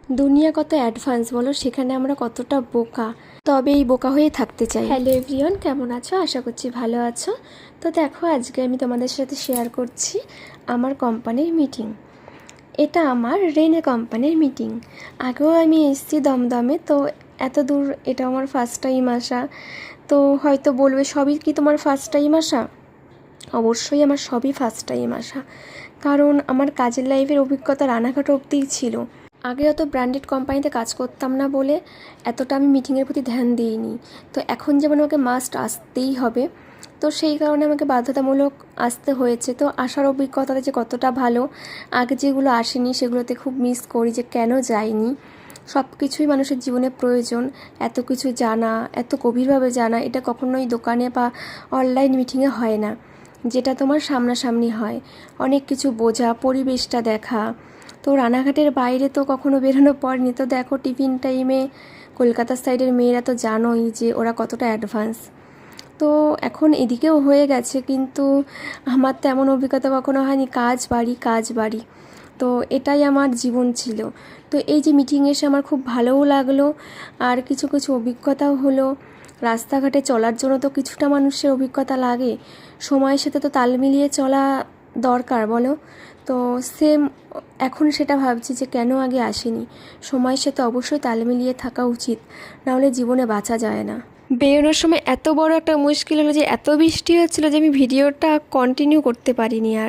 দুনিয়া কত অ্যাডভান্স বলো, সেখানে আমরা কতটা বোকা, তবে এই বোকা হয়ে থাকতে চাই। হ্যালো এভরিওয়ান, কেমন আছো? আশা করছি ভালো আছো। তো দেখো, আজকে আমি তোমাদের সাথে শেয়ার করছি আমার কোম্পানির মিটিং। এটা আমার রেনে কোম্পানির মিটিং। আগেও আমি এসেছি দমদমে, তো এত দূর এটা আমার ফার্স্ট টাইম আসা। তো হয়তো বলবে, সবই কি তোমার ফার্স্ট টাইম আসা? অবশ্যই আমার সবই ফার্স্ট টাইম আসা, কারণ আমার কাজের লাইফের অভিজ্ঞতা রানাঘাট অবধিই ছিল। আগে অত ব্র্যান্ডেড কোম্পানিতে কাজ করতাম না বলে এতটা আমি মিটিংয়ের প্রতি ধ্যান দিইনি। তো এখন যেমন আমাকে মাস্ট আসতেই হবে, তো সেই কারণে আমাকে বাধ্যতামূলক আসতে হয়েছে। তো আসার অভিজ্ঞতাটা যে কতটা ভালো, আগে যেগুলো আসেনি সেগুলোতে খুব মিস করি যে কেন যাইনি। সব কিছুই মানুষের জীবনে প্রয়োজন, এত কিছু জানা, এত গভীরভাবে জানা, এটা কখনোই দোকানে বা অনলাইন মিটিংয়ে হয় না, যেটা তোমার সামনাসামনি হয়। অনেক কিছু বোঝা, পরিবেশটা দেখা। তো রানাঘাটের বাইরে তো কখনো বেরোনো পড়েনি। তো দেখো, টিফিন টাইমে কলকাতার সাইডের মেয়েরা তো জানোই যে ওরা কতটা অ্যাডভান্স। তো এখন এদিকেও হয়ে গেছে, কিন্তু আমার তেমন অভিজ্ঞতা কখনো হয়নি। কাজ বাড়ি, কাজ বাড়ি, তো এটাই আমার জীবন ছিল। তো এই যে মিটিং এসে আমার খুব ভালোও লাগলো, আর কিছু কিছু অভিজ্ঞতাও হলো। রাস্তাঘাটে চলার জন্য তো কিছুটা মানুষের অভিজ্ঞতা লাগে, সময়ের সাথে তো তাল মিলিয়ে চলা দরকার, বলো? তো সেম এখন সেটা ভাবছি যে কেন আগে আসেনি। সময়ের সাথে অবশ্যই তাল মিলিয়ে থাকা উচিত, নাহলে জীবনে বাঁচা যায় না। বেরোনোর সময় এত বড় একটা মুশকিল হলো যে এত বৃষ্টি হচ্ছিলো যে আমি ভিডিওটা কন্টিনিউ করতে পারিনি আর।